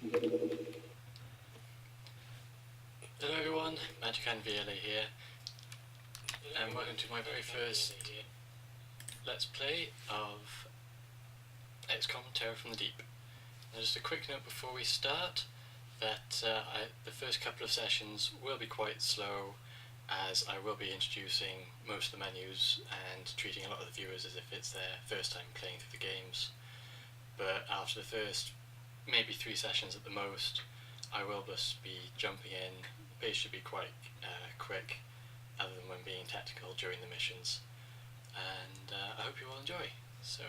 Hello everyone, Magicand VLA here, and welcome to my very first Let's Play of XCOM Terror from the Deep. Now just a quick note before we start, that the first couple of sessions will be quite slow, as I will be introducing most of the menus and treating a lot of the viewers as if it's their first time playing through the games. But after the first, maybe 3 sessions at the most, I will just be jumping in. The pace should be quite quick, other than when being tactical during the missions. And I hope you all enjoy. So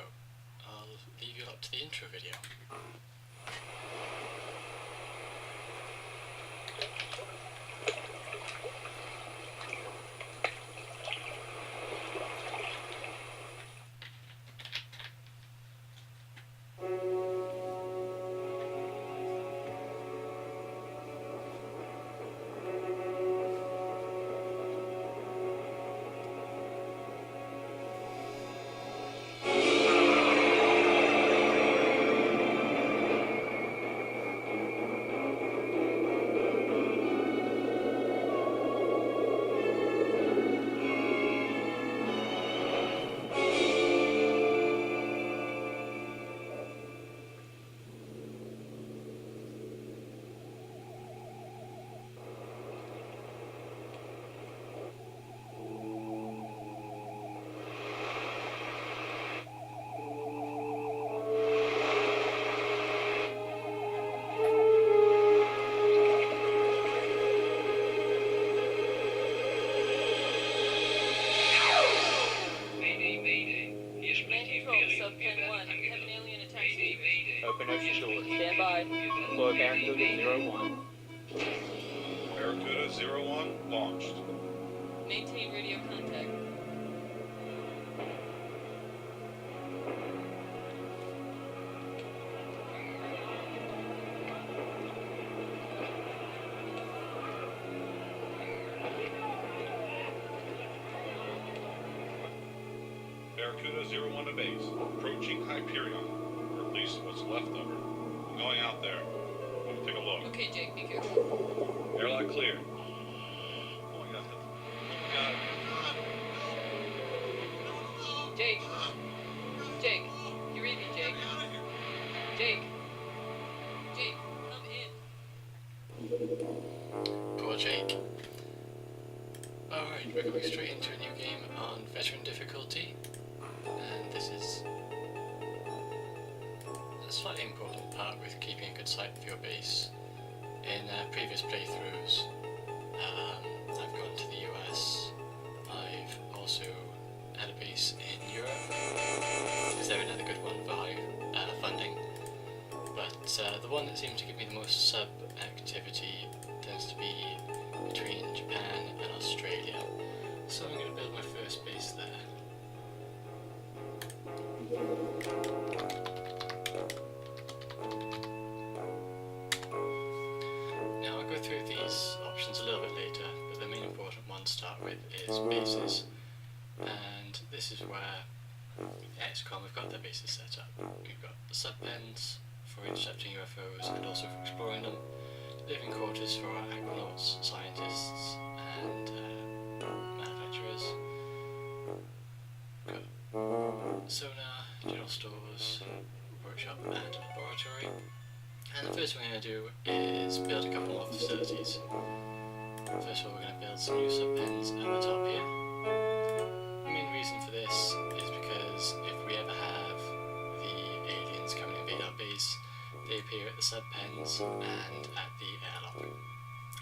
I'll leave you up to the intro video. Open ocean doors. Stand by. Deploy Barracuda 01. Barracuda 01 launched. Maintain radio contact. Barracuda 01 to base. Approaching Hyperion. Or at least what's left of her. I'm going out there. Let me take a look. Okay, Jake, be careful. Airlock clear. Oh my god. Oh my god. Jake. Jake. You read me, Jake. Jake. Jake, come in. Poor Jake. Alright, we're going straight into a new game on veteran difficulty, and this is a slightly important part with keeping a good sight of your base. In previous playthroughs, I've gone to the US. I've also had a base in Europe, because they're another good one for high funding. But the one that seems to give me the most sub activity tends to be between Japan and Australia. So I'm going to build my first base there. Now I'll go through these options a little bit later, but the main important one to start with is bases. And this is where XCOM have got their bases set up. We've got the sub-pens for intercepting UFOs and also for exploring them, living quarters for our aquanauts, scientists and manufacturers, got sonar, general stores, workshop and laboratory. And the first thing we're going to do is build a couple more facilities. First of all, we're going to build some new sub-pens at the top here. The main reason for this is because if we ever have the aliens come and invade our base, they appear at the sub-pens and at the airlock.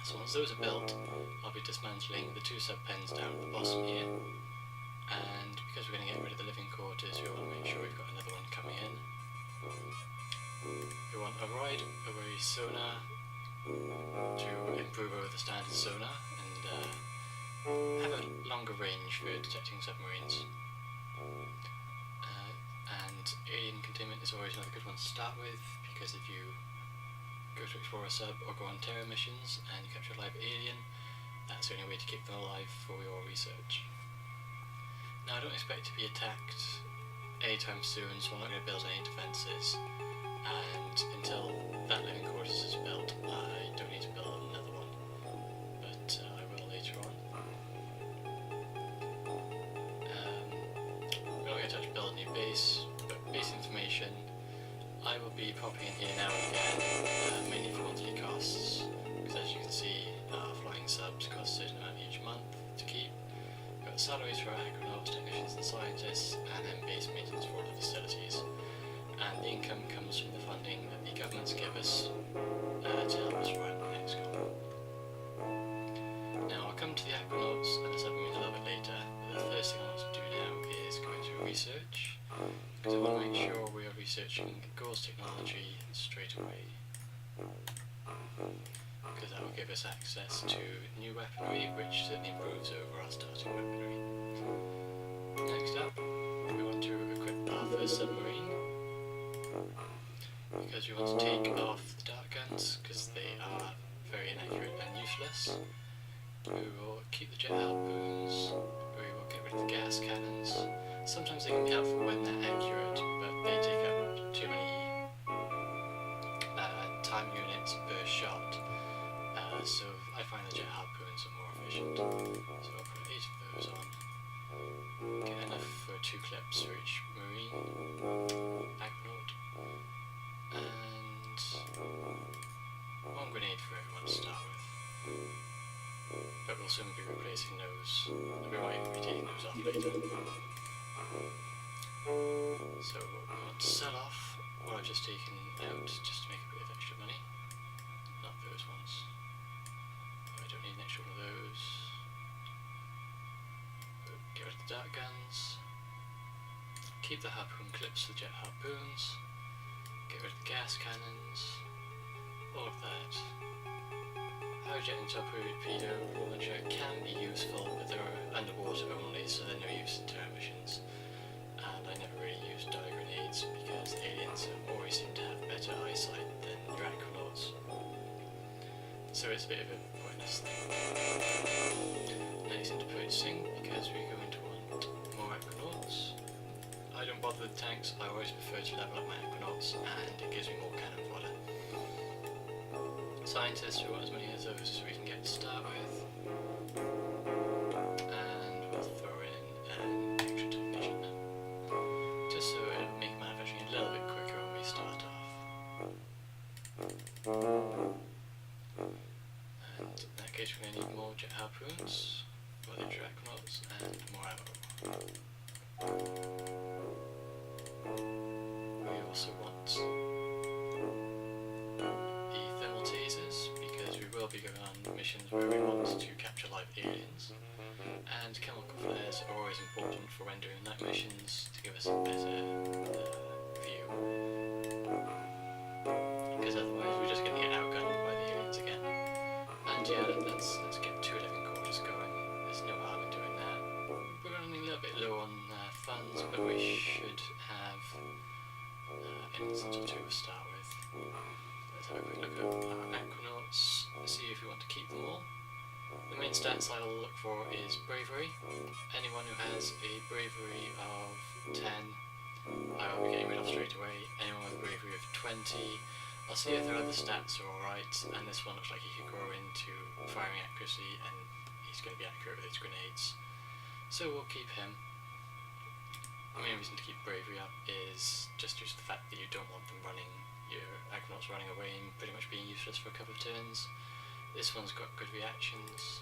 So once those are built, I'll be dismantling the 2 sub-pens down at the bottom here. And because we're going to get rid of the living quarters, we want to make sure we've got another one coming in. We want a wide array sonar to improve over the standard sonar and have a longer range for detecting submarines. And alien containment is always another good one to start with, because if you go to explore a sub or go on terror missions and you capture a live alien, that's the only way to keep them alive for your research. Now I don't expect to be attacked anytime soon, so I'm not going to build any defences, and until that living quarters is I will be popping in here now and again, mainly for monthly costs, because as you can see, flying subs cost a certain amount each month to keep. We've got salaries for our acronauts, technicians and scientists, and then base maintenance for all the facilities. And the income comes from the funding that the governments give us to help us run XCOM. Now I'll come to the acronauts and the submarine a little bit later, but the first thing I want to do now is go into research, because I want to make sure we are researching Gauss technology straight away, because that will give us access to new weaponry, which certainly improves over our starting weaponry. Next up, we want to equip our first submarine, because we want to take off the dart guns, because they are very inaccurate and useless. We will keep the jet harpoons, we will get rid of the gas cannons. Sometimes they can be helpful when they're accurate, but they take up too many time units per shot, so I find the jet harpoons are more efficient. So I'll put 8 of those on, get enough for 2 clips for each marine, acronaut, and 1 grenade for everyone to start with. But we'll soon be replacing those, and we might even be taking those off later. So we want to sell off what I've just taken out, just to make a bit of extra money. Not those ones. I don't need an extra one of those. Get rid of the dart guns. Keep the harpoon clips for the jet harpoons. Get rid of the gas cannons. All of that. Hydrojet and torpedo launcher can be useful, but they're underwater only, so they're no use in terror missions. And I never really use dye grenades because aliens always seem to have better eyesight than your acronauts. So it's a bit of a pointless thing. Next into purchasing, because we're going to want more acronauts. I don't bother with tanks, I always prefer to level up my acronauts, and it gives me more cannon fodder. Scientists, we want as many of those as we can get to start with, and we'll throw in an extra technician, just so it'll make manufacturing a little bit quicker when we start off. And in that case we're going to need more jet harpoons, more the acronauts, and more ammo. We also want be going on missions where we want to capture live aliens, and chemical flares are always important for when doing night missions to give us a better view, because otherwise we're just going to get outgunned by the aliens again. And yeah, let's get 2 living quarters going. There's no harm in doing that. We're running a little bit low on funds, but we should have an instance or 2 to start with. Let's have a quick look at our acronauts, see if we want to keep them all. The main stats I'll look for is bravery. Anyone who has a bravery of 10, I will be getting rid of straight away. Anyone with a bravery of 20, I'll see if their other stats are alright, and this one looks like he can grow into firing accuracy, and he's going to be accurate with his grenades. So we'll keep him. The main reason to keep bravery up is just due to the fact that you don't want them running, your acronauts running away and pretty much being useless for a couple of turns. This one's got good reactions.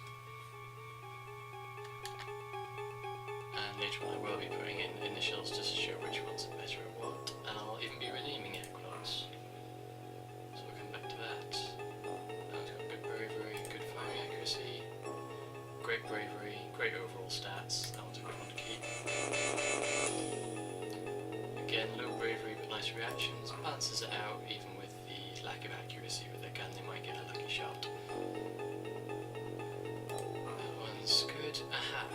And later on I will be putting in initials just to show which ones are better at what, and I'll even be renaming acronauts. So we'll come back to that. That one's got good bravery, good firing accuracy, great bravery, great overall stats. That one's a good one to keep. Again, low bravery but nice reactions, balances it out even with the lack of accuracy with their gun, they might get a lucky shot. That one's good. Aha!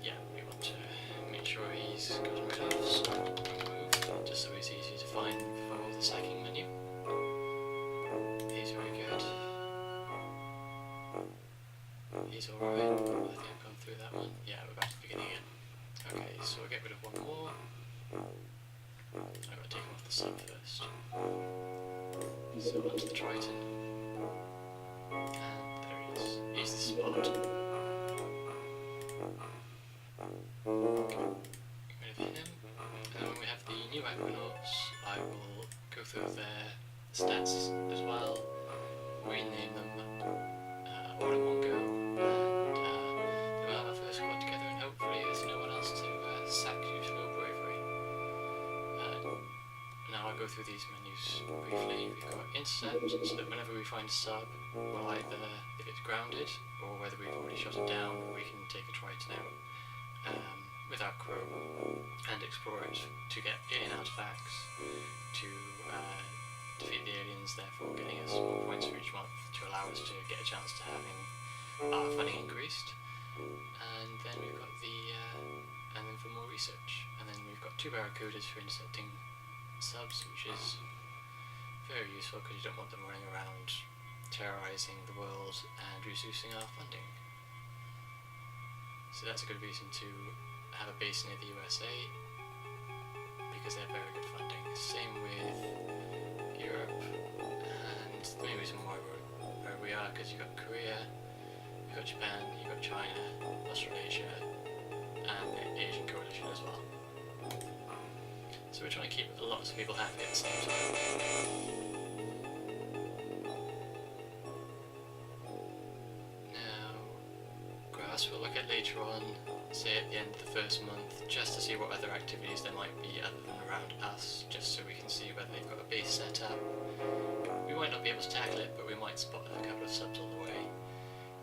Yeah, we want to make sure he's gotten rid of, so remove, just so he's easy to find for the stacking menu. He's very good. He's alright. I think I've gone through that one. Yeah, we're back to the beginning again. Okay, so we'll get rid of one more. I've got to take him off the sub first. So onto the Triton. And there he is. He's the spot. Get rid of him. And then when we have the new acronauts, I will go go through their stats as well, rename them all in one go, and then we'll have our first squad together, and hopefully there's no one else to sack due to no bravery. Now I'll go through these menus briefly. We've got intercept, so that whenever we find a sub, we'll either, if it's grounded, or whether we've already shot it down, we can take a Triton out with our crew and explore it to get alien artifacts, to defeat the aliens, therefore getting us more points for each month to allow us to get a chance to having our funding increased. And then we've got and then for more research. And then we've got 2 Barracudas for intercepting subs, which is very useful because you don't want them running around terrorizing the world and reducing our funding. So that's a good reason to have a base near the USA, because they're very good funding. Same with Europe, and the main reason why we're where we are because you've got Korea, you've got Japan, you've got China, Australasia, and the Asian coalition as well. So we're trying to keep lots of people happy at the same time. Now, grass we'll look at later on, say at the end of the first month, just to see what other activities there might be other than around us, just so we can see whether they've got a base set up. We might not be able to tackle it, but we might spot a couple of subs on the way.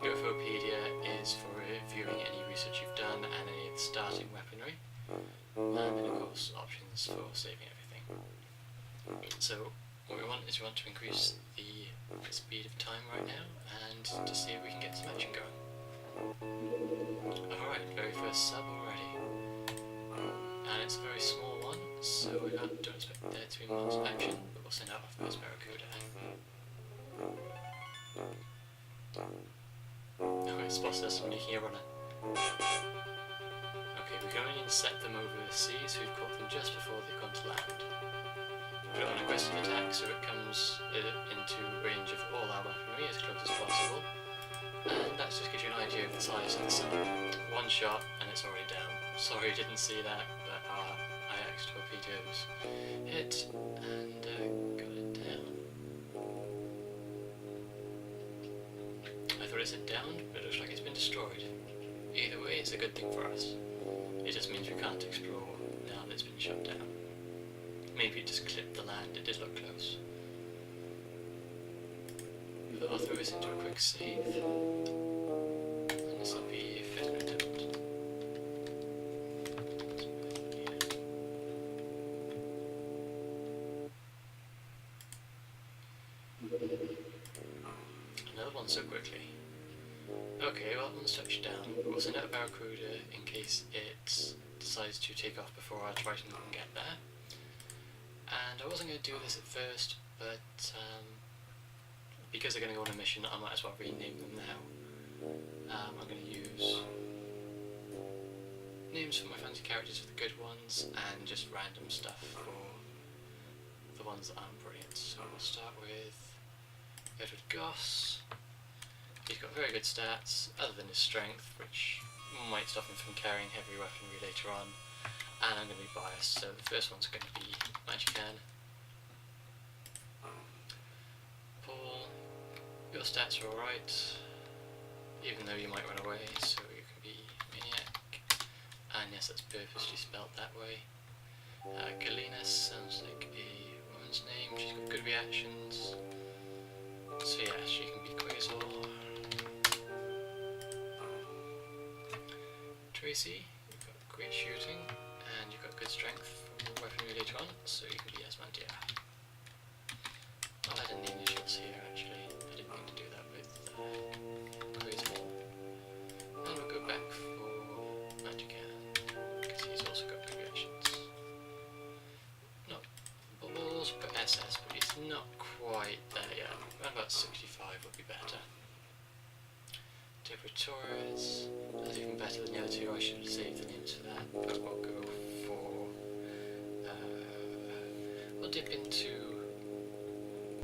UFOpedia is for reviewing any research you've done and any of the starting weaponry. And then of course options for saving everything. So what we want is we want to increase the speed of time right now and to see if we can get some action going. Alright, very first sub already. And it's a very small one, so we don't expect there to be much action, but we'll send out our first Barracuda. Okay, spotted us making a runner. Okay, we can only intercept them over the sea, so we've caught them just before they've gone to land. Put it on aggressive attack so it comes into range of all our weaponry as close as possible. And that just gives you an idea of the size of the sun. One shot and it's already down. Sorry, didn't see that, but our IX torpedoes hit and got it down. I thought it said down, but it looks like it's been destroyed. Either way, it's a good thing for us. It just means we can't explore now that it's been shut down. Maybe it just clipped the land, it did look close. But I'll throw this into a quick save. And this will be a fifth attempt. Another one so quickly. Okay, well that one's touched down. We'll send out a Barracuda in case it decides to take off before our Triton can get there. And I wasn't going to do this at first, but because they're going to go on a mission, I might as well rename them now. I'm going to use names for my fancy characters for the good ones, and just random stuff for the ones that aren't brilliant. So we'll start with Edward Goss. He's got very good stats, other than his strength, which might stop him from carrying heavy weaponry later on. And I'm going to be biased, so the first one's going to be Magican. Paul, your stats are alright, even though you might run away, so you can be Maniac. And yes, that's purposely spelled that way. Galena sounds like a woman's name, she's got good reactions. So yeah, she can be Quasar. Tracy, you've got great shooting. And you've got good strength for weaponry later on, so you can be Asmandia. I'll add in the initials here actually, I didn't mean to do that with Quasar. And we'll go back for Magican, because he's also got good reactions. Not Bubbles, but SS, but he's not quite there yet. Around about 65 would be better. Deborah Torres, that's even better than the other two, I should have saved the names for that, but we'll go for, we'll dip into